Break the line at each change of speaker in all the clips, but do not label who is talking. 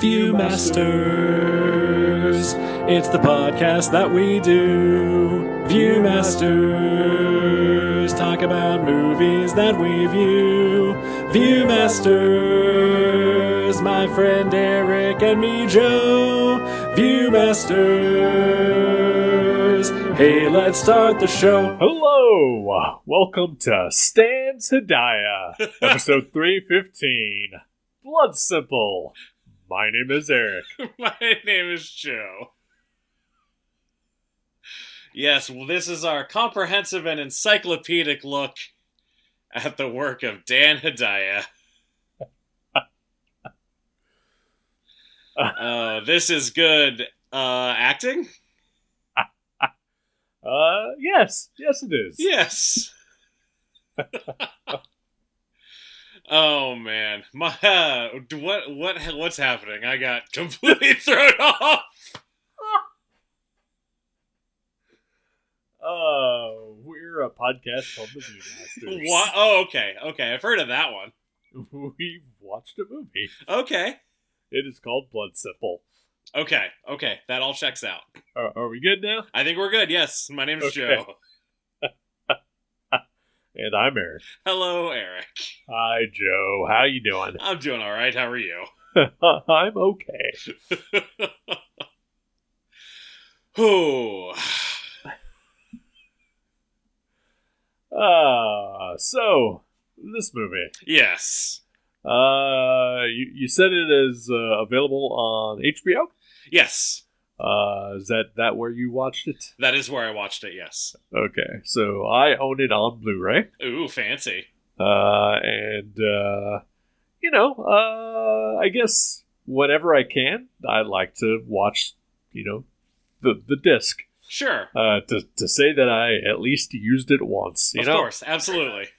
Viewmasters, it's the podcast that we do. Viewmasters, talk about movies that we view. Viewmasters, my friend Eric and me, Joe. Viewmasters, hey, let's start the show.
Hello, welcome to Stan's Hedaya, episode 315, Blood Simple. My name is Eric.
My name is Joe. Yes, well, this is our comprehensive and encyclopedic look at the work of Dan Hedaya. This is good acting?
Yes it is.
Yes. Oh man, what's happening? I got completely thrown off.
We're a podcast called The Viewmasters.
What? Oh, okay. I've heard of that one.
We've watched a movie.
Okay.
It is called Blood Simple.
Okay, that all checks out.
Are we good now?
I think we're good. Yes, my name is
Okay.
Joe.
And I'm Eric.
Hello, Eric.
Hi, Joe. How you doing?
I'm doing all right. How are you?
I'm okay.
Ooh.
So this movie.
Yes.
You said it is available on HBO?
Yes.
Is that where you watched it?
That is where I watched it, yes.
Okay, so I own it on Blu-ray.
Ooh, fancy.
I guess whenever I can, I like to watch, the disc.
Sure.
To say that I at least used it once,
Of course, absolutely.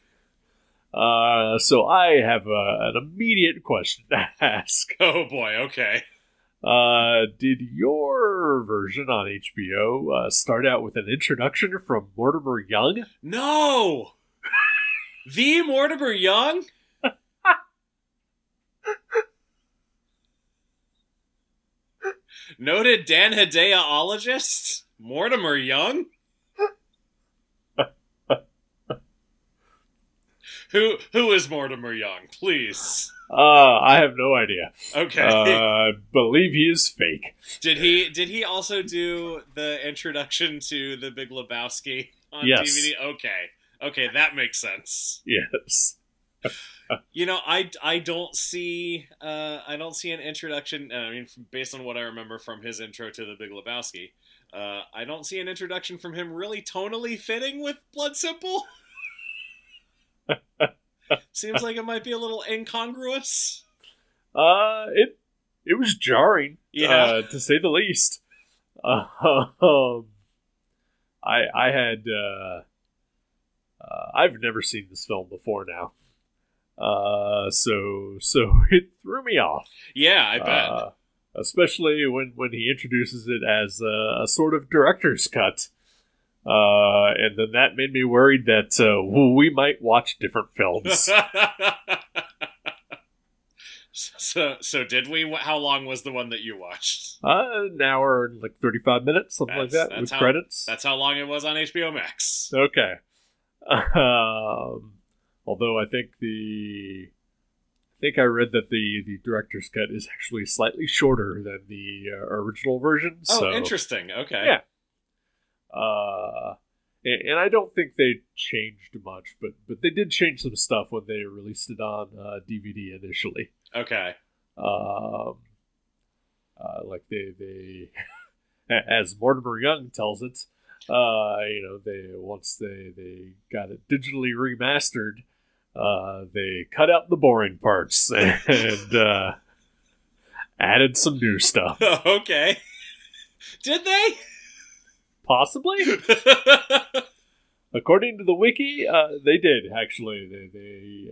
So I have an immediate question to ask.
Oh boy, okay.
Did your version on HBO start out with an introduction from Mortimer Young?
No! The Mortimer Young? Noted Dan Hedaya-ologist? Mortimer Young? Who is Mortimer Young? Please.
I have no idea.
Okay.
I believe he is fake.
Did he also do the introduction to The Big Lebowski on
Yes.
DVD? Okay, that makes sense.
Yes.
I don't see an introduction. I mean, based on what I remember from his intro to The Big Lebowski, I don't see an introduction from him really tonally fitting with Blood Simple. Seems like it might be a little incongruous.
It was jarring,
Yeah.
to say the least. I had I've never seen this film before now, so it threw me off.
Yeah, I bet.
Especially when he introduces it as a sort of director's cut. And then that made me worried that we might watch different films.
So did we? How long was the one that you watched?
An hour and like 35 minutes, something like that, with credits.
That's how long it was on HBO Max.
Okay. Although I think I read that the director's cut is actually slightly shorter than the original version.
Oh,
so,
interesting. Okay.
Yeah. And I don't think they changed much, but they did change some stuff when they released it on DVD initially.
Okay.
Like they as Mortimer Young tells it, once they got it digitally remastered, they cut out the boring parts and added some new stuff.
Okay. Did they?
Possibly. According to the wiki, they did, actually. They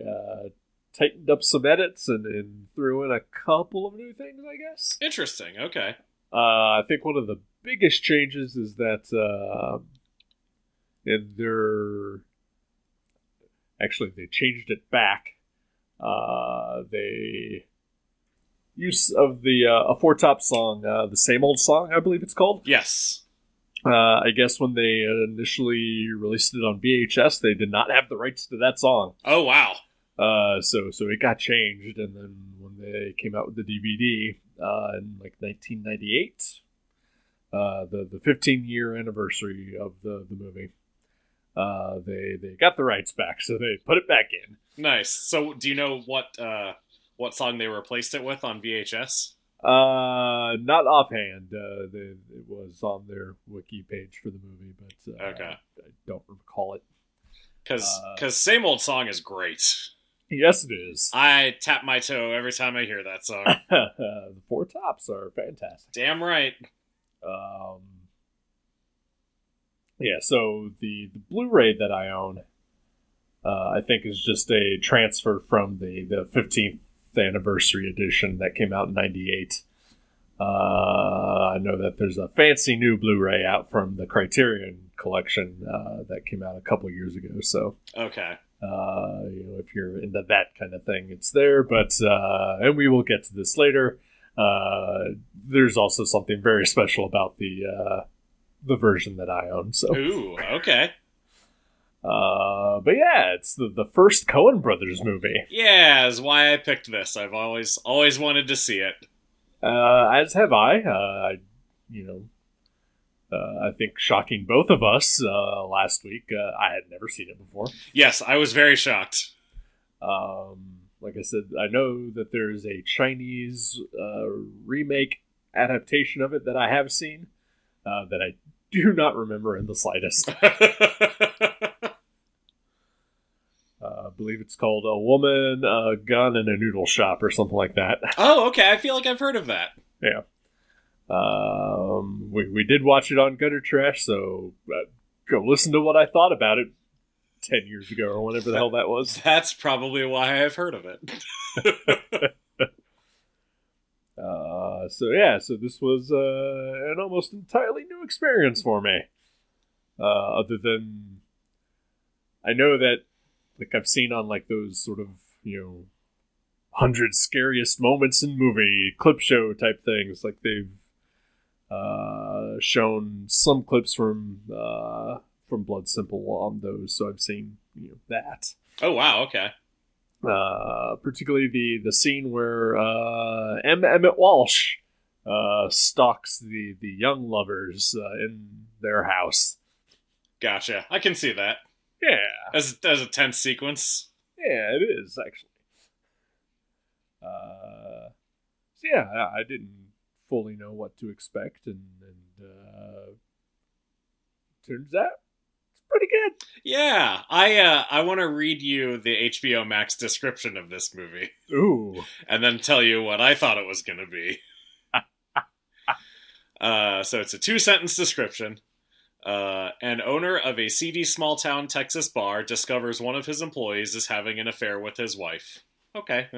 tightened up some edits and threw in a couple of new things, I guess.
Interesting. Okay.
I think one of the biggest changes is that they changed it back. use of the a Four Top song, the Same Old Song, I believe it's called.
Yes.
I guess when they initially released it on VHS, they did not have the rights to that song.
Oh, wow.
So it got changed, and then when they came out with the DVD in like 1998, the 15-year anniversary of the movie, they got the rights back, so they put it back in.
Nice. So, do you know what song they replaced it with on VHS?
Not offhand. It was on their wiki page for the movie, but
okay.
I don't recall it.
Because Same Old Song is great.
Yes, it is.
I tap my toe every time I hear that song.
The Four Tops are fantastic.
Damn right.
Yeah, so the Blu-ray that I own, I think is just a transfer from the 15th anniversary edition that came out in 98. I know that there's a fancy new Blu-ray out from the Criterion collection that came out a couple years ago. So
okay,
if you're into that kind of thing, it's there. But and we will get to this later. There's also something very special about the version that I own. So
ooh, okay.
But yeah, it's the first Coen Brothers movie.
Yeah, is why I picked this. I've always wanted to see it.
As have I. I think shocking both of us last week. I had never seen it before.
Yes, I was very shocked.
Like I said, I know that there is a Chinese remake adaptation of it that I have seen that I do not remember in the slightest. I believe it's called A Woman, a Gun, and a Noodle Shop or something like that.
Oh, okay. I feel like I've heard of that.
Yeah. We did watch it on Gutter Trash, so go listen to what I thought about it 10 years ago or whenever the hell that was.
That's probably why I've heard of it.
So this was an almost entirely new experience for me. Other than, I know that, like, I've seen on like those sort of 100 scariest moments in movie clip show type things. Like they've shown some clips from Blood Simple on those, so I've seen that.
Oh wow, okay.
Particularly the scene where Emmett Walsh stalks the young lovers in their house.
Gotcha. I can see that.
Yeah.
As a tense sequence.
Yeah, it is, actually. So yeah, I didn't fully know what to expect, and turns out it's pretty good.
Yeah, I want to read you the HBO Max description of this movie.
Ooh.
And then tell you what I thought it was going to be. So it's a 2-sentence description. An owner of a seedy small-town Texas bar discovers one of his employees is having an affair with his wife. Okay,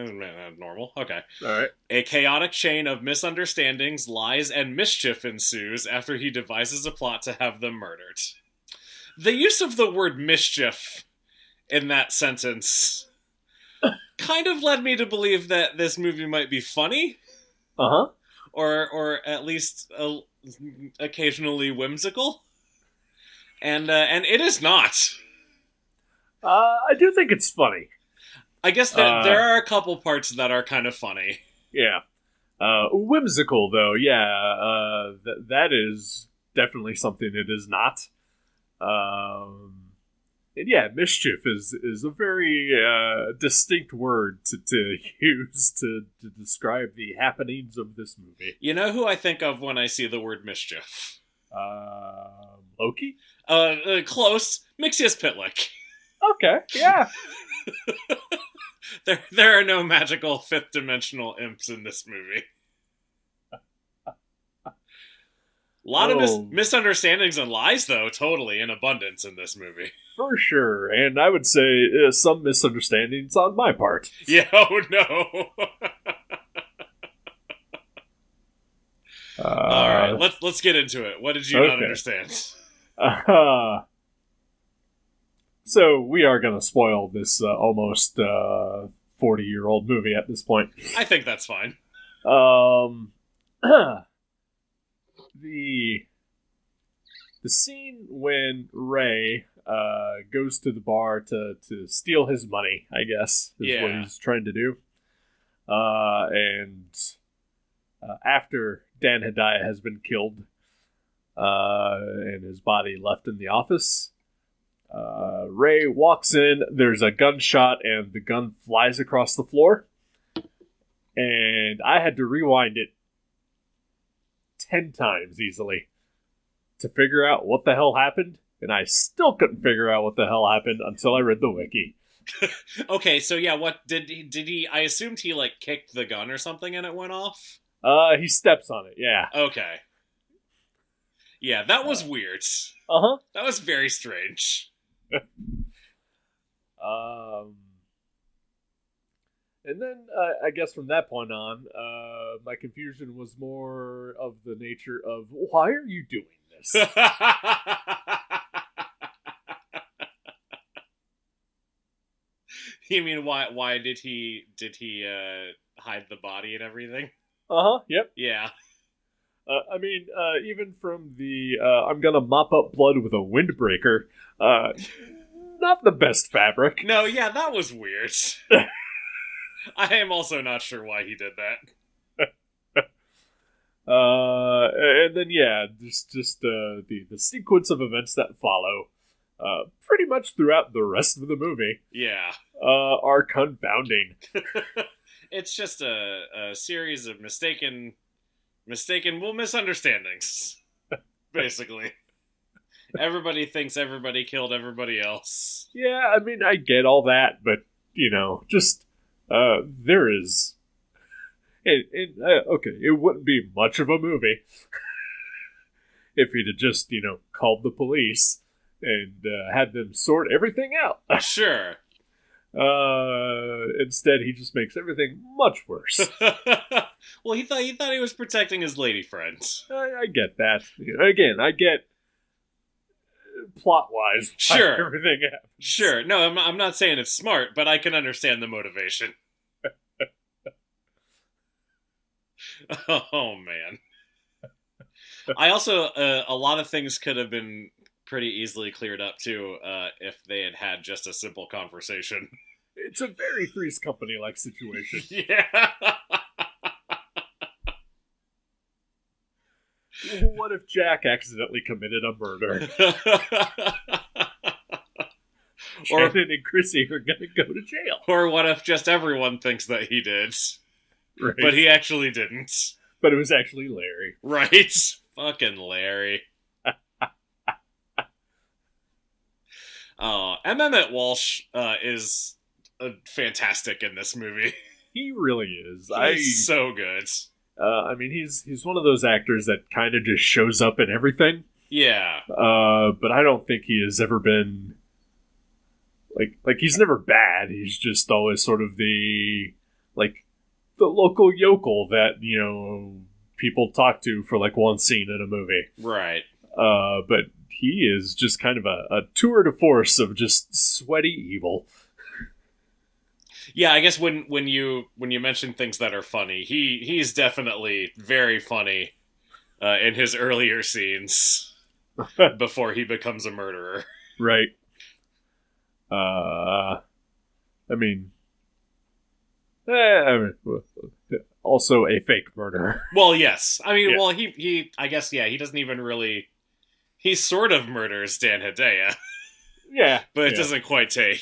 normal. Okay.
All right.
A chaotic chain of misunderstandings, lies, and mischief ensues after he devises a plot to have them murdered. The use of the word mischief in that sentence kind of led me to believe that this movie might be funny.
Uh-huh.
Or at least occasionally whimsical. And it is not.
I do think it's funny.
I guess that there are a couple parts that are kind of funny.
Yeah. Whimsical, though, yeah. That is definitely something it is not. And yeah, mischief is a very distinct word to use to describe the happenings of this movie.
You know who I think of when I see the word mischief?
Loki?
Close. Mixius Pitlick.
Okay, yeah.
There are no magical fifth-dimensional imps in this movie. A lot of misunderstandings and lies, though, totally in abundance in this movie.
For sure, and I would say some misunderstandings on my part.
Yeah, oh no. All right, let's get into it. What did you not understand?
So we are going to spoil this almost 40-year-old movie at this point.
I think that's fine.
Um, the scene when Ray goes to the bar to steal his money, I guess, is what he's trying to do. And after Dan Hedaya has been killed and his body left in the office, Ray walks in, there's a gunshot, and the gun flies across the floor. And I had to rewind it 10 times easily to figure out what the hell happened, and I still couldn't figure out what the hell happened until I read the wiki.
Okay, so yeah, what did he I assumed he like kicked the gun or something and it went off?
He steps on it, yeah.
Okay. Yeah, that was weird.
Uh-huh.
That was very strange.
And then, I guess from that point on, my confusion was more of the nature of, why are you doing this?
You mean why did he hide the body and everything?
Uh-huh, yep.
Yeah.
I mean, even from the, I'm gonna mop up blood with a windbreaker, not the best fabric.
No, yeah, that was weird. I am also not sure why he did that.
And then, yeah, just the sequence of events that follow, pretty much throughout the rest of the movie,
yeah,
are confounding.
It's just a series of mistaken misunderstandings, basically. Everybody thinks everybody killed everybody else.
Yeah, I mean, I get all that, but, just, there is... okay, it wouldn't be much of a movie if he'd have just, called the police and had them sort everything out.
Sure.
Instead, he just makes everything much worse.
Well, he thought he was protecting his lady friend.
I get that. Again, I get plot-wise
sure
everything happens.
Sure. No, I'm not saying it's smart, but I can understand the motivation. Oh, man. I also, a lot of things could have been pretty easily cleared up, too, if they had just a simple conversation.
It's a very Three's Company-like situation.
Yeah.
What if Jack accidentally committed a murder? Shannon and Chrissy are going to go to jail.
Or what if just everyone thinks that he did?
Right.
But he actually didn't.
But it was actually Larry.
Right? Fucking Larry. Emmett Walsh is fantastic in this movie.
He really is.
He's so good.
I mean, he's one of those actors that kind of just shows up in everything.
Yeah.
But I don't think he has ever been... Like he's never bad. He's just always sort of the local yokel that, people talk to for, one scene in a movie.
Right.
But he is just kind of a tour de force of just sweaty evil.
Yeah, I guess when you mention things that are funny, he's definitely very funny in his earlier scenes before he becomes a murderer.
Right. I mean, also a fake murderer.
Well, yes. I mean,
yeah.
Well, he I guess, yeah, he doesn't even really... He sort of murders Dan Hedaya.
Yeah.
But it doesn't quite take.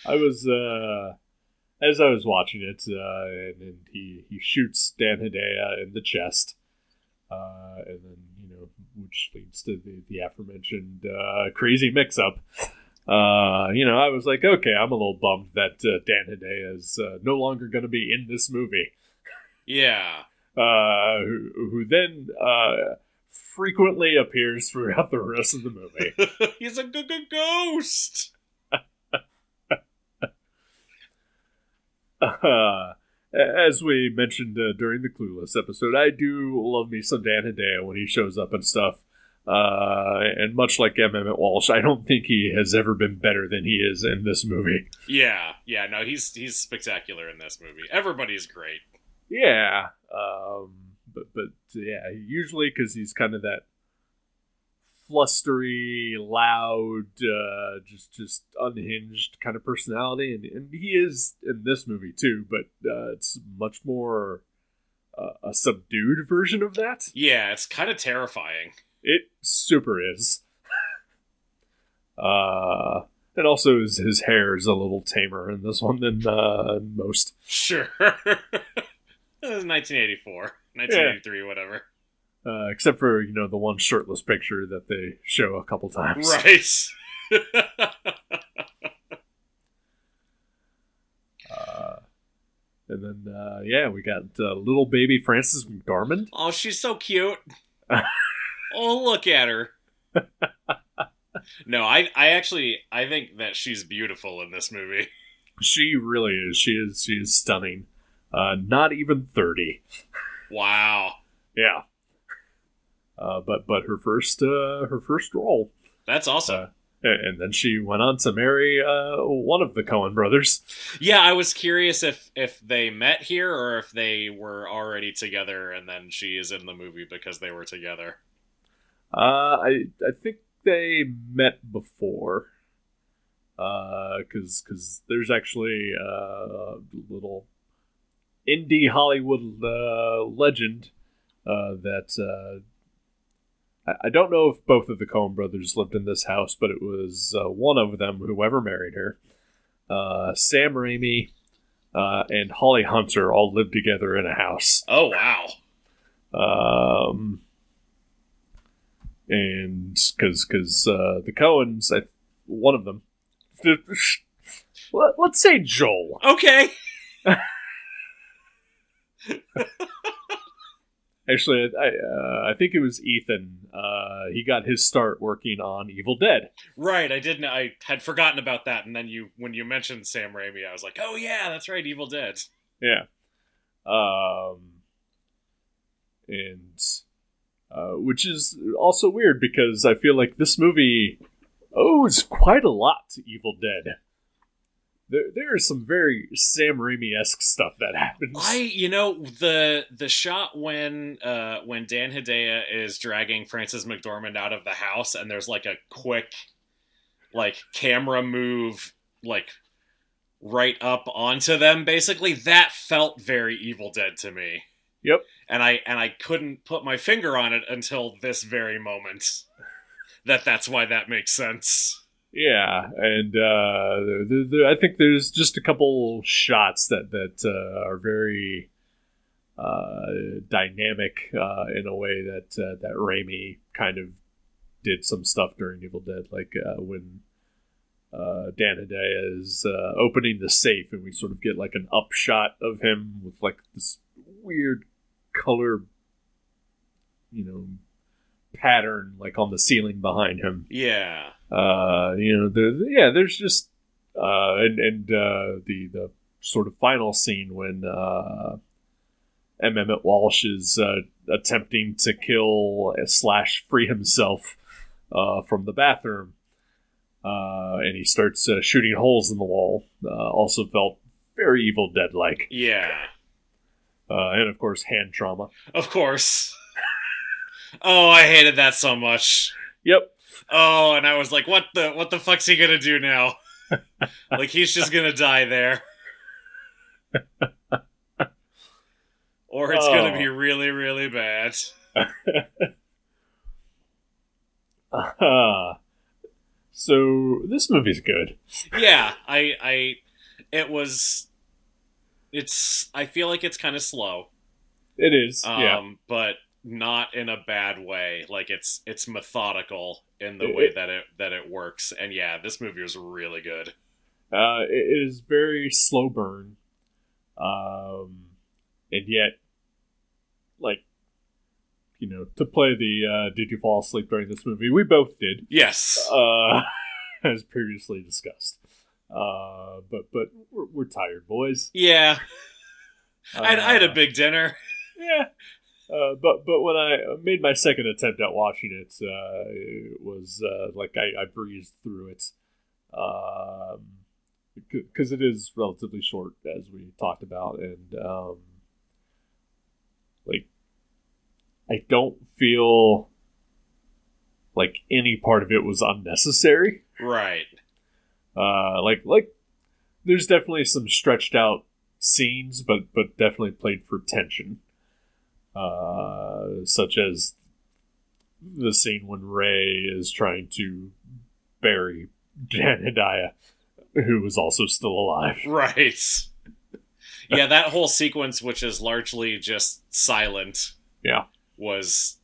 I was, as I was watching it, and he shoots Dan Hedaya in the chest, and then, which leads to the aforementioned crazy mix-up. I was like, okay, I'm a little bummed that Dan Hedaya is no longer going to be in this movie.
Yeah.
Who then frequently appears throughout the rest of the movie.
He's a good ghost!
As we mentioned during the Clueless episode, I do love me some Dan Hedaya when he shows up and stuff. And much like M. Emmett Walsh, I don't think he has ever been better than he is in this movie.
Yeah, no, he's spectacular in this movie. Everybody's great.
Yeah, but yeah, usually because he's kind of that flustery, loud, just unhinged kind of personality, and he is in this movie too. But it's much more a subdued version of that.
Yeah, it's kind of terrifying.
It super is. And also his hair is a little tamer in this one than most.
Sure. It was 1984, 1983, whatever.
Except for, the one shirtless picture that they show a couple times.
Right.
And then, we got little baby Frances McDormand.
Oh, she's so cute. Oh, look at her. No, I think that she's beautiful in this movie.
She really is. She is stunning. Not even 30.
Wow.
Yeah. But her first role.
That's awesome.
And then she went on to marry one of the Coen brothers.
Yeah, I was curious if they met here or if they were already together and then she is in the movie because they were together.
I think they met before. Because there's actually a little indie Hollywood legend that I don't know if both of the Coen brothers lived in this house, but it was one of them, whoever married her. Sam Raimi and Holly Hunter all lived together in a house.
Oh, wow.
And because the Coens, one of them, let's say Joel.
Okay.
Actually, I think it was Ethan. He got his start working on Evil Dead.
Right, I had forgotten about that, and then when you mentioned Sam Raimi, I was like, oh yeah, that's right, Evil Dead.
Yeah. Which is also weird because I feel like this movie owes quite a lot to Evil Dead. There is some very Sam Raimi-esque stuff that happens.
The shot when Dan Hedaya is dragging Frances McDormand out of the house, and there's like a quick, camera move, right up onto them. Basically, that felt very Evil Dead to me.
Yep.
And I couldn't put my finger on it until this very moment. That's why that makes sense.
Yeah, and I think there's just a couple shots that are very dynamic in a way that Raimi kind of did some stuff during Evil Dead, like when Dan Hedaya is opening the safe, and we sort of get like an upshot of him with this weird color, pattern on the ceiling behind him.
Yeah.
There's just the sort of final scene when M. Emmett Walsh is attempting to kill / free himself from the bathroom, and he starts shooting holes in the wall. Also felt very Evil Dead-like.
Yeah.
And of course, hand trauma.
Of course. Oh, I hated that so much.
Yep.
Oh, and I was like, what the fuck's he gonna do now? He's just gonna die there. Or it's gonna be really, really bad.
So, this movie's good.
Yeah, I feel like it's kind of slow.
It is, yeah.
But not in a bad way. It's methodical in the way that it works. And yeah, this movie was really good.
It is very slow burn. And yet, to play the did you fall asleep during this movie? We both did.
Yes.
As previously discussed. But we're tired, boys.
Yeah. I had a big dinner.
Yeah. But when I made my second attempt at watching it, it was like I breezed through it, because it is relatively short, as we talked about, and like I don't feel like any part of it was unnecessary.
Right.
Like there's definitely some stretched out scenes, but definitely played for tension. Such as the scene when Ray is trying to bury Janadiah, who was also still alive.
Right. Yeah, that whole sequence, which is largely just silent,
Yeah.
was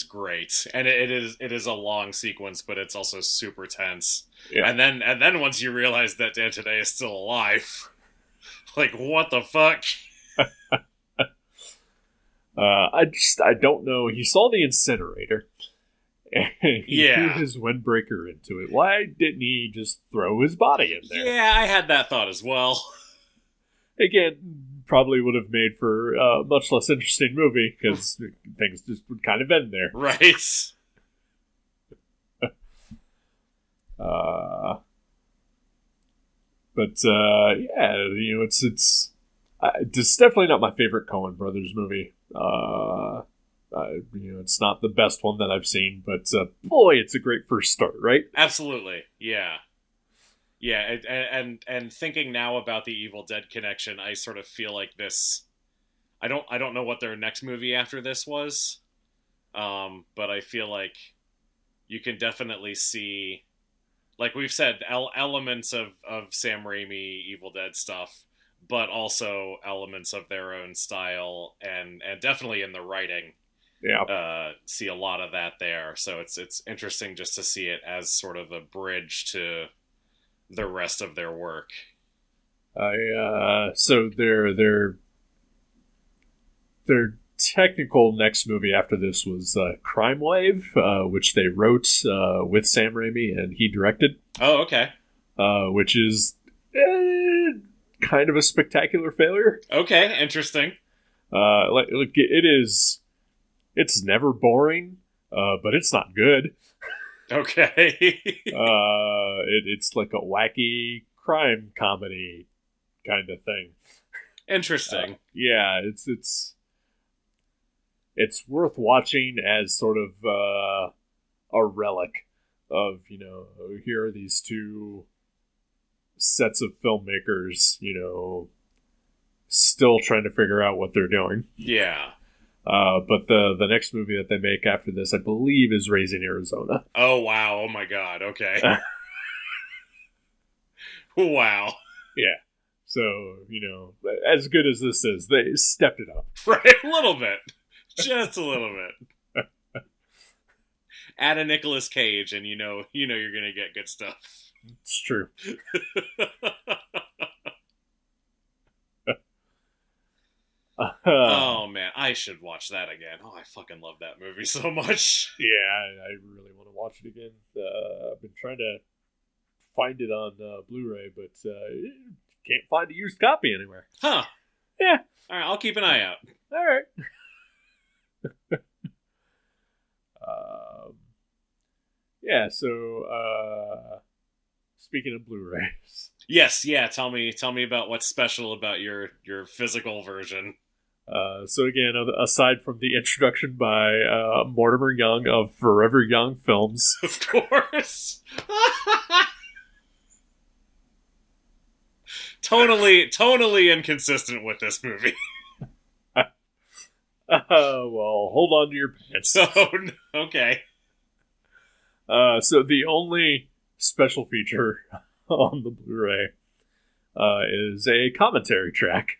great, and it is a long sequence, but it's also super tense.
Yeah.
And then once you realize that Dan today is still alive, like what the fuck?
I don't know. He saw the incinerator, and he threw his windbreaker into it. Why didn't he just throw his body in there?
Yeah, I had that thought as well.
Again, probably would have made for a much less interesting movie, because things just would kind of end there.
Right.
Yeah, it's definitely not my favorite Coen Brothers movie. It's not the best one that I've seen, but boy, it's a great first start, right?
Absolutely, yeah. Yeah, and thinking now about the Evil Dead connection, I sort of feel like this. I don't know what their next movie after this was, but I feel like you can definitely see, like we've said, elements of Sam Raimi Evil Dead stuff, but also elements of their own style, and definitely in the writing.
Yeah,
see a lot of that there. So it's interesting just to see it as sort of a bridge to the rest of their work.
So their technical next movie after this was Crime Wave, which they wrote with Sam Raimi and he directed.
Oh, okay.
Which is kind of a spectacular failure.
Okay, interesting.
Like it is. It's never boring, but it's not good.
Okay.
It's like a wacky crime comedy kind of thing.
Interesting.
Yeah, it's worth watching as sort of a relic of, here are these two sets of filmmakers, still trying to figure out what they're doing.
Yeah.
But the next movie that they make after this, I believe, is Raising Arizona.
Oh, wow. Oh, my God. Okay. Wow.
Yeah. So, as good as this is, they stepped it up.
Right. A little bit. Just a little bit. Add a Nicolas Cage and you know you're going to get good stuff.
It's true.
Oh man, I should watch that again. Oh, I fucking love that movie so much.
Yeah, I really want to watch it again. I've been trying to find it on Blu-ray, but can't find a used copy anywhere.
Huh.
Yeah.
All right, I'll keep an eye out.
All right. Yeah, so speaking of Blu-rays.
Yes, yeah, tell me about what's special about your physical version.
So again, aside from the introduction by Mortimer Young of Forever Young Films.
Of course. Tonally inconsistent with this movie.
Well, hold on to your pants.
Oh, okay.
So the only special feature on the Blu-ray is a commentary track.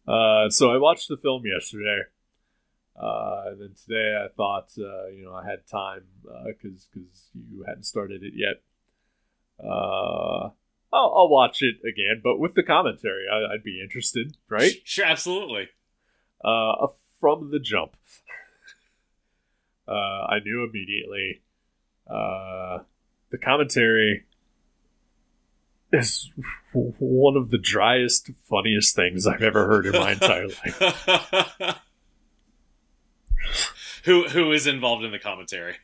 So I watched the film yesterday, and then today I thought, I had time because you hadn't started it yet. I'll watch it again, but with the commentary, I'd be interested, right?
Sure, absolutely.
From the jump, I knew immediately. The commentary is one of the driest, funniest things I've ever heard in my entire life.
Who is involved in the commentary?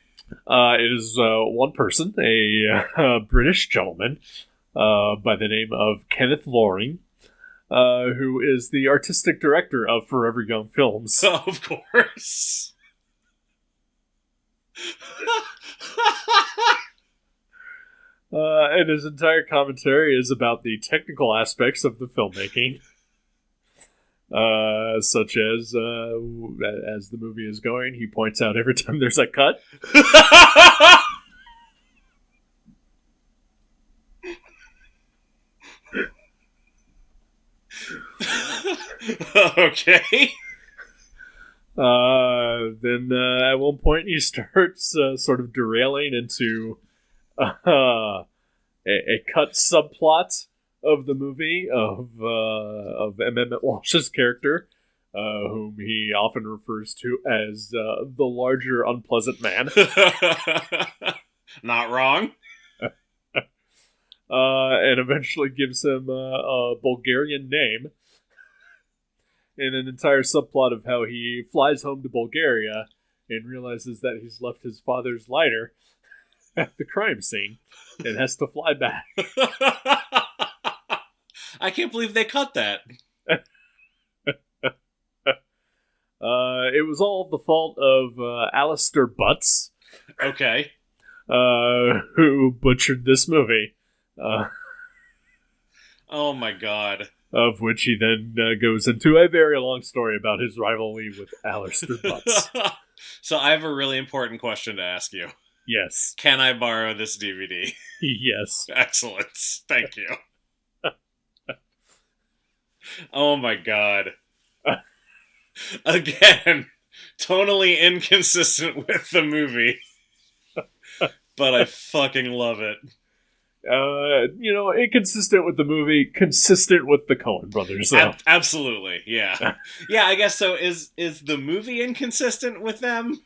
It is one person, a British gentleman by the name of Kenneth Loring, who is the artistic director of Forever Young Films.
Of course.
And his entire commentary is about the technical aspects of the filmmaking. Such as the movie is going, he points out every time there's a cut.
Okay.
Then at one point he starts sort of derailing into a cut subplot of the movie of Emmett Walsh's character, whom he often refers to as the larger unpleasant man.
Not wrong.
And eventually gives him a Bulgarian name, and an entire subplot of how he flies home to Bulgaria and realizes that he's left his father's lighter at the crime scene and has to fly back.
I can't believe they cut that.
It was all the fault of Alistair Butts.
Okay.
Who butchered this movie.
Oh my god.
Of which he then goes into a very long story about his rivalry with Alistair Butts.
So I have a really important question to ask you.
Yes.
Can I borrow this DVD?
Yes.
Excellent. Thank you. Oh my god. Again, tonally inconsistent with the movie. But I fucking love it.
Inconsistent with the movie, consistent with the Coen brothers. So.
Absolutely, yeah. Yeah, I guess so. Is the movie inconsistent with them?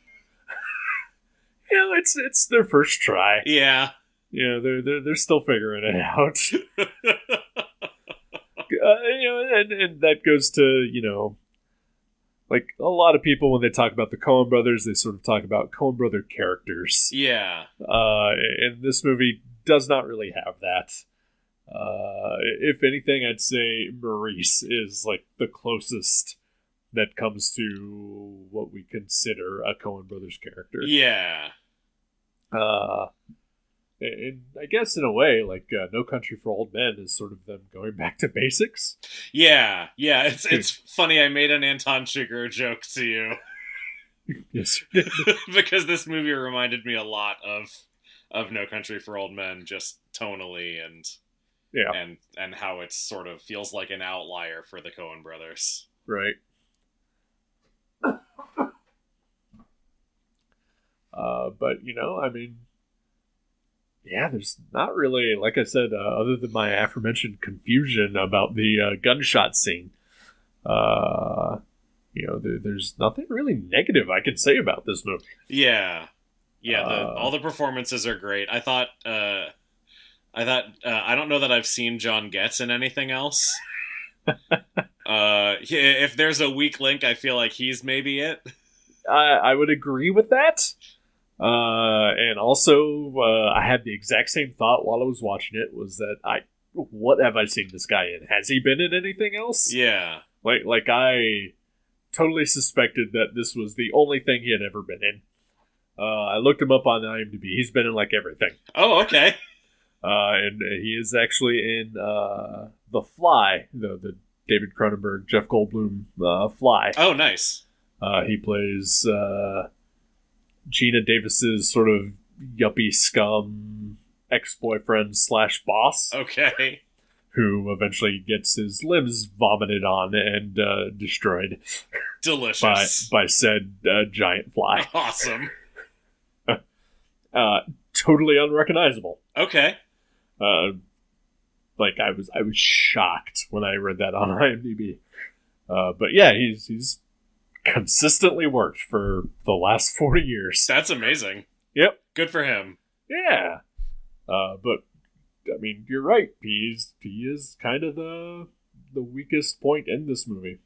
Yeah, it's their first try.
Yeah.
Yeah, they're still figuring it out. And that goes to, like a lot of people when they talk about the Coen brothers, they sort of talk about Coen brother characters.
Yeah.
And this movie does not really have that. If anything, I'd say Maurice is like the closest that comes to what we consider a Coen brothers character.
Yeah.
And I guess in a way, like No Country for Old Men is sort of them going back to basics.
Yeah. It's funny. I made an Anton Chigurh joke to you.
Yes,
because this movie reminded me a lot of No Country for Old Men, just tonally and how it sort of feels like an outlier for the Coen brothers.
Right. But there's not really, like I said, other than my aforementioned confusion about the gunshot scene. There's nothing really negative I can say about this movie.
Yeah. All the performances are great. I thought I don't know that I've seen John Getz in anything else. If there's a weak link, I feel like he's maybe it.
I would agree with that. And also, I had the exact same thought while I was watching it, was that what have I seen this guy in? Has he been in anything else?
Yeah.
Like I totally suspected that this was the only thing he had ever been in. I looked him up on IMDb. He's been in like everything.
Oh, okay.
And he is actually in The Fly, the David Cronenberg, Jeff Goldblum Fly.
Oh, nice.
He plays Gina Davis's sort of yuppie scum ex-boyfriend / boss.
Okay.
Who eventually gets his limbs vomited on and destroyed.
Delicious.
by said giant fly.
Awesome.
Totally unrecognizable.
Okay.
I was shocked when I read that on IMDb. But yeah, he's consistently worked for the last 40 years.
That's amazing.
Yep.
Good for him.
Yeah. But I mean, you're right. He is kind of the weakest point in this movie,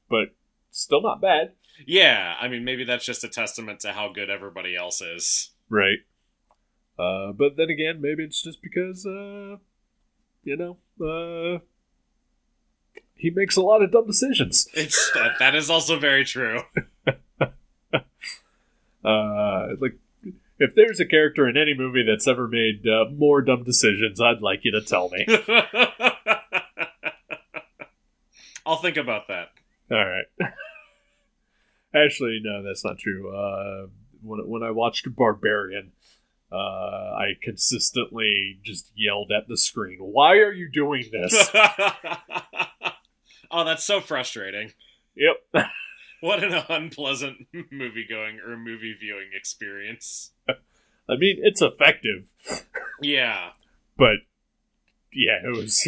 but still not bad.
Yeah, I mean, maybe that's just a testament to how good everybody else is.
Right. But then again, maybe it's just because, he makes a lot of dumb decisions.
That is also very true.
Like, if there's a character in any movie that's ever made more dumb decisions, I'd like you to tell me.
I'll think about that.
All right. Actually, no, that's not true. When I watched Barbarian, I consistently just yelled at the screen, "Why are you doing this?"
Oh, that's so frustrating.
Yep.
What an unpleasant movie viewing experience.
I mean, it's effective.
Yeah.
But, yeah, it was...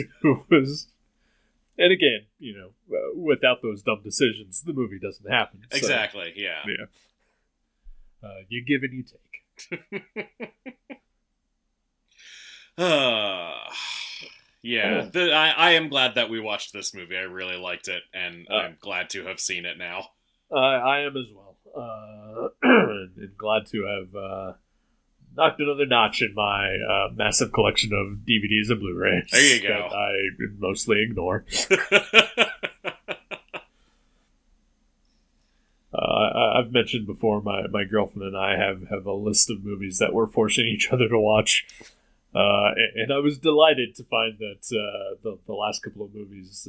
And again, without those dumb decisions, the movie doesn't happen. So,
exactly, yeah.
You give and you take.
Yeah. I am glad that we watched this movie. I really liked it, and I'm glad to have seen it now.
I am as well. And glad to have knocked another notch in my massive collection of DVDs and Blu-rays.
There you go.
That I mostly ignore. I've mentioned before, my girlfriend and I have a list of movies that we're forcing each other to watch. And I was delighted to find that the last couple of movies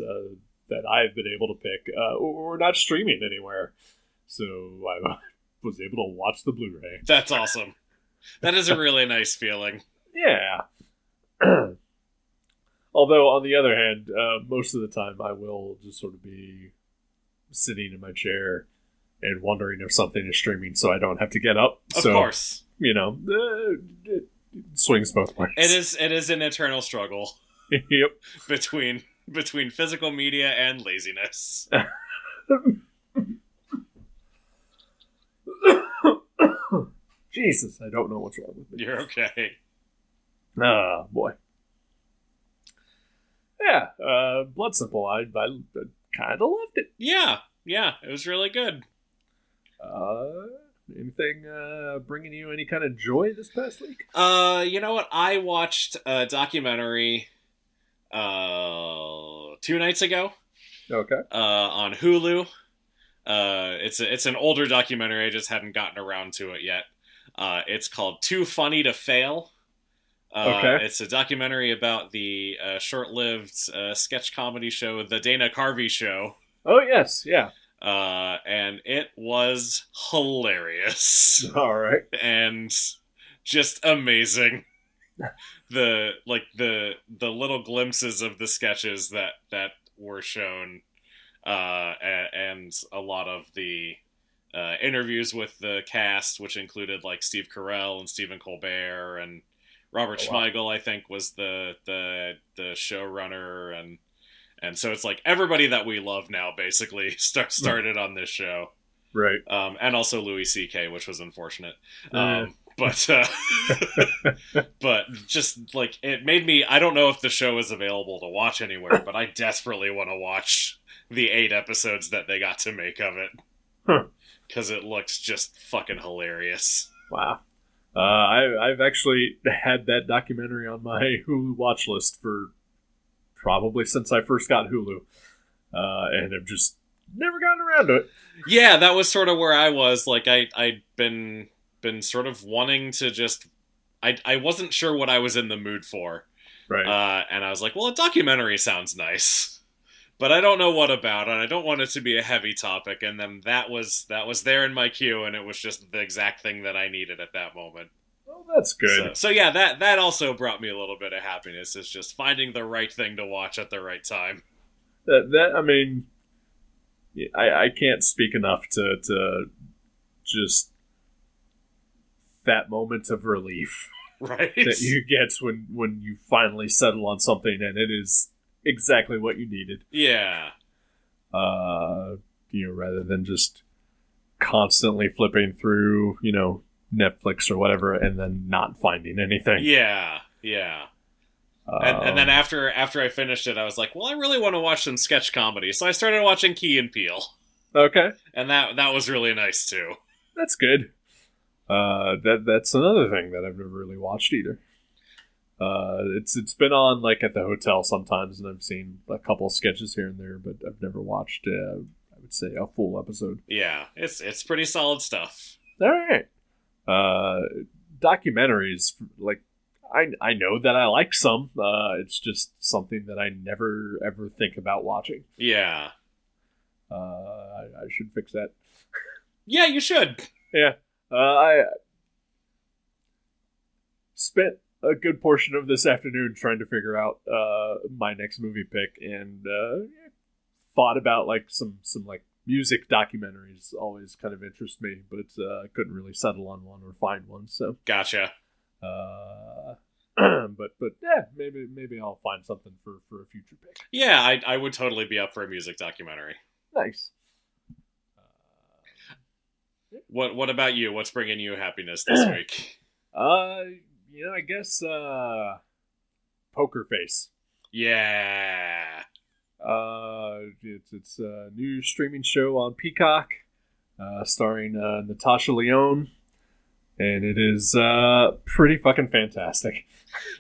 that I've been able to pick were not streaming anywhere. So I was able to watch the Blu-ray.
That's awesome. That is a really nice feeling.
Yeah. Although, on the other hand, most of the time I will just sort of be sitting in my chair and wondering if something is streaming so I don't have to get up.
Of course.
It swings both ways.
It is an eternal struggle.
Yep.
Between physical media and laziness.
Jesus, I don't know what's wrong with me.
You're okay.
Oh, boy. Yeah, Blood Simple. I kind of loved it.
Yeah, it was really good.
Anything bringing you any kind of joy this past week?
You know what? I watched a documentary 2 nights ago.
Okay.
On Hulu. It's an older documentary. I just hadn't gotten around to it yet. It's called Too Funny to Fail.
Okay.
It's a documentary about the short-lived sketch comedy show, The Dana Carvey Show.
Oh, yes, yeah.
And it was hilarious.
All right.
And just amazing. The little glimpses of the sketches that were shown, and a lot of the interviews with the cast, which included like Steve Carell and Stephen Colbert and Robert Schmeigel, I think, was the showrunner, and so it's like everybody that we love now basically started on this show,
right?
And also Louis C.K., which was unfortunate. But just like it made me. I don't know if the show is available to watch anywhere, but I desperately want to watch the 8 episodes that they got to make of it, because it looks just fucking hilarious.
Wow. I've actually had that documentary on my Hulu watch list for probably since I first got Hulu, and I've just never gotten around to it.
Yeah, that was sort of where I was. Like I'd been sort of wanting to just. I wasn't sure what I was in the mood for,
right?
And I was like, well, a documentary sounds nice, but I don't know what about, and I don't want it to be a heavy topic. And then that was there in my queue, and it was just the exact thing that I needed at that moment.
Well, that's good.
So yeah, that also brought me a little bit of happiness. Is just finding the right thing to watch at the right time.
I mean, I can't speak enough to just that moment of relief,
right?
That you get when you finally settle on something and it is exactly what you needed.
Yeah.
Rather than just constantly flipping through, Netflix or whatever, and then not finding anything.
Yeah. And then after I finished it, I was like, well, I really want to watch some sketch comedy. So I started watching Key and Peele.
Okay.
And that was really nice too.
That's good. That's another thing that I've never really watched either. It's been on like at the hotel sometimes, and I've seen a couple of sketches here and there, but I've never watched. I would say a full episode.
Yeah, it's pretty solid stuff.
All right. Documentaries, like I know that I like some. It's just something that I never ever think about watching.
Yeah.
I should fix that.
Yeah, you should.
Yeah. I spent a good portion of this afternoon trying to figure out my next movie pick, and thought about like some like music documentaries. Always kind of interest me, but I couldn't really settle on one or find one. So
Gotcha.
but yeah, maybe I'll find something for a future pick.
Yeah, I would totally be up for a music documentary.
Nice.
What about you? What's bringing you happiness this week?
I guess Poker Face.
Yeah.
It's a new streaming show on Peacock, starring Natasha Lyonne, and it is pretty fucking fantastic.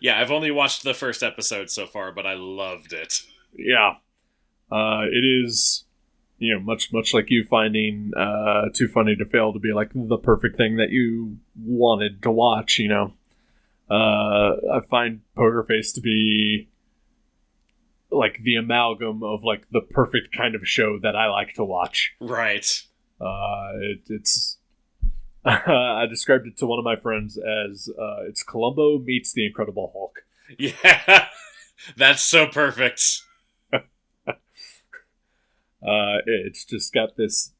Yeah, I've only watched the first episode so far, but I loved it.
Yeah, it is. Much like you finding Too Funny to Fail to be like the perfect thing that you wanted to watch. I find Poker Face to be like the amalgam of like the perfect kind of show that I like to watch.
Right.
It's I described it to one of my friends as it's Columbo meets the Incredible Hulk.
Yeah. That's so perfect.
It's just got this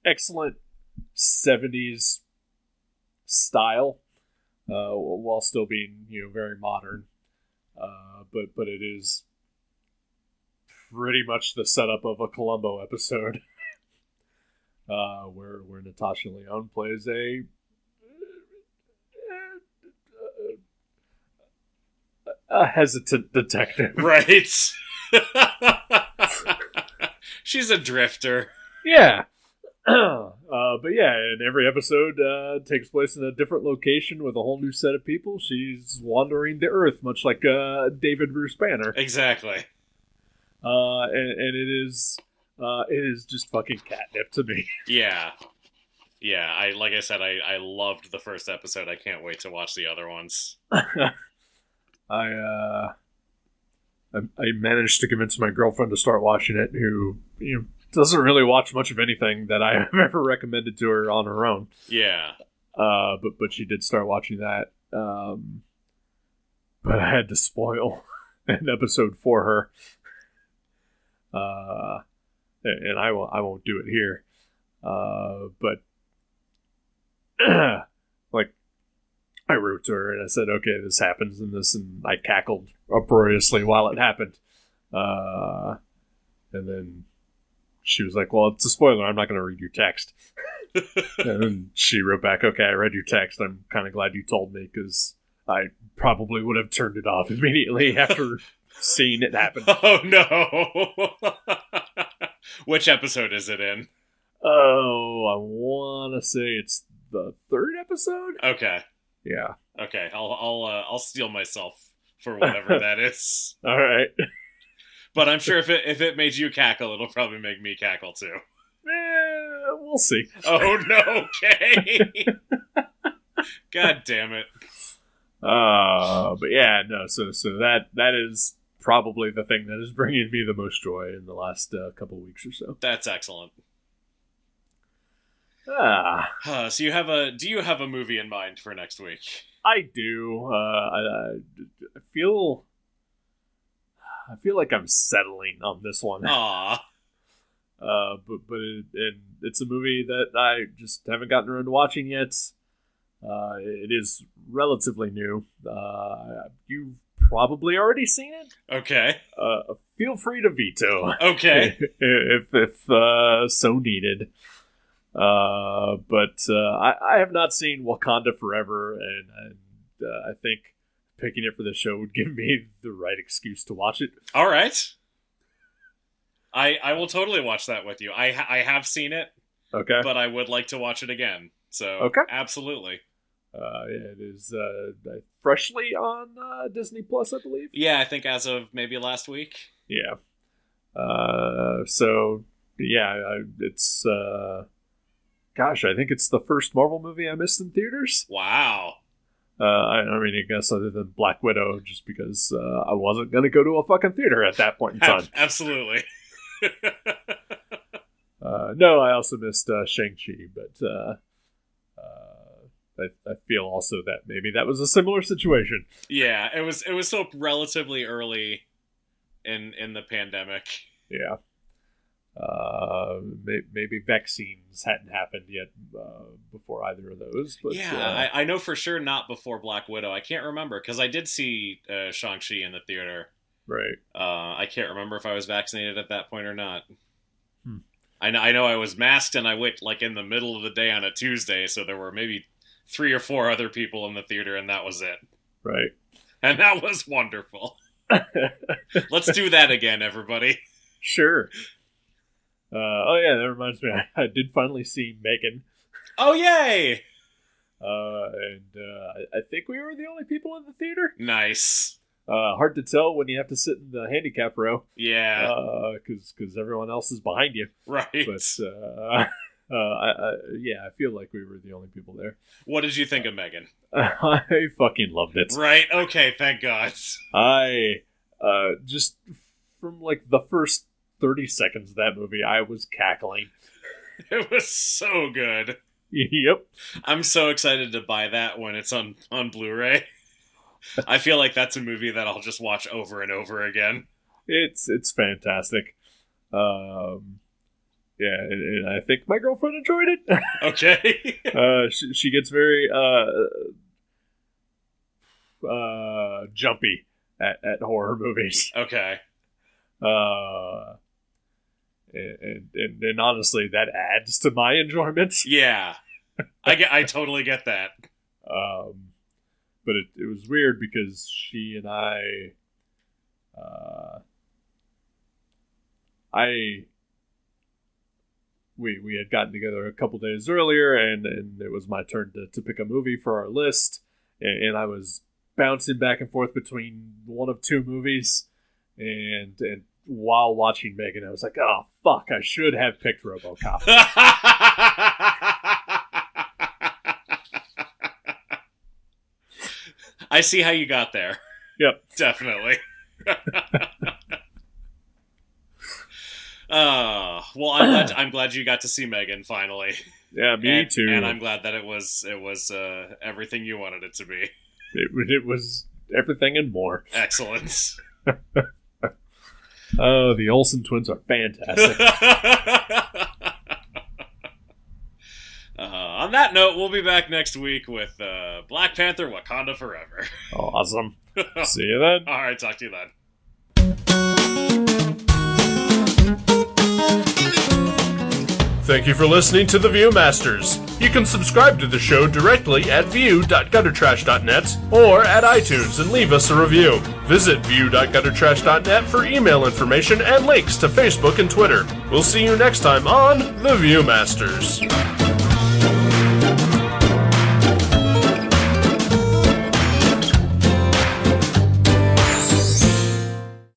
excellent 70s style, while still being very modern. But it is pretty much the setup of a Columbo episode, where Natasha Lyonne plays a hesitant detective.
Right. She's a drifter.
Yeah. But yeah, and every episode takes place in a different location with a whole new set of people. She's wandering the earth, much like David Bruce Banner.
Exactly.
And it is just fucking catnip to me.
Yeah. Yeah, like I said, I loved the first episode. I can't wait to watch the other ones.
I managed to convince my girlfriend to start watching it, who doesn't really watch much of anything that I have ever recommended to her on her own.
Yeah.
But she did start watching that. But I had to spoil an episode for her. And I won't do it here. But like, I wrote to her and I said, okay, this happens in this, and I cackled uproariously while it happened. And then she was like, well, it's a spoiler, I'm not going to read your text. And she wrote back, okay, I read your text, I'm kind of glad you told me, because I probably would have turned it off immediately after seeing it happen.
Oh, no. Which episode is it in?
Oh, I want to say it's the third episode?
Okay.
Yeah.
Okay, I'll steel myself for whatever that is.
All right.
But I'm sure if it made you cackle, it'll probably make me cackle too.
We'll see.
Oh no, okay. God damn it.
But yeah, no. So that is probably the thing that is bringing me the most joy in the last couple weeks or so.
That's excellent.
So
do you have a movie in mind for next week?
I do. I feel like I'm settling on this one.
Aw.
But it's a movie that I just haven't gotten around to watching yet. It is relatively new. You've probably already seen it.
Okay.
Feel free to veto.
Okay.
if so needed. But I have not seen Wakanda Forever, and I think picking it for the show would give me the right excuse to watch it.
All right. I will totally watch that with you. I have seen it,
Okay.
but I would like to watch it again. So,
Okay.
Absolutely.
Yeah, it is freshly on Disney Plus, I believe.
Yeah, I think as of maybe last week.
Yeah. So yeah, it's gosh, I think it's the first Marvel movie I missed in theaters.
Wow.
I mean, I guess other than Black Widow, just because I wasn't gonna go to a fucking theater at that point in time.
Absolutely.
No, I also missed Shang-Chi, but I feel also that maybe that was a similar situation.
Yeah, it was so relatively early in the pandemic.
Yeah. Maybe vaccines hadn't happened yet before either of those. But,
yeah, I know for sure not before Black Widow. I can't remember because I did see Shang-Chi in the theater.
Right.
I can't remember if I was vaccinated at that point or not. I know I was masked and I went like in the middle of the day on a Tuesday, so there were maybe 3 or 4 other people in the theater and that was it.
Right.
And that was wonderful. Let's do that again, everybody.
Sure. Oh yeah, that reminds me. I did finally see Megan.
Oh yay!
And I think we were the only people in the theater.
Nice.
Hard to tell when you have to sit in the handicap row.
Yeah.
Because everyone else is behind you.
Right.
But I feel like we were the only people there.
What did you think of Megan?
I fucking loved it.
Right. Okay. Thank God.
I just from like the first 30 seconds of that movie, I was cackling.
It was so good.
Yep.
I'm so excited to buy that when it's on Blu-ray. I feel like that's a movie that I'll just watch over and over again.
It's fantastic. Yeah, and I think my girlfriend enjoyed it.
Okay.
She gets very jumpy at horror movies.
Okay.
And honestly, that adds to my enjoyment.
Yeah. I totally get that.
But it was weird because she and we had gotten together a couple days earlier, and it was my turn to pick a movie for our list, and I was bouncing back and forth between one of 2 movies, and while watching Megan, I was like, oh fuck, I should have picked RoboCop.
I see how you got there.
Yep.
Definitely. Well, I'm glad you got to see Megan finally.
Yeah, me too.
And I'm glad that it was everything you wanted it to be.
It was everything and more.
Excellent.
Oh, the Olsen twins are fantastic.
On that note, we'll be back next week with Black Panther: Wakanda Forever.
Awesome. See you then.
All right, talk to you then.
Thank you for listening to The Viewmasters. You can subscribe to the show directly at view.guttertrash.net or at iTunes and leave us a review. Visit view.guttertrash.net for email information and links to Facebook and Twitter. We'll see you next time on The Viewmasters.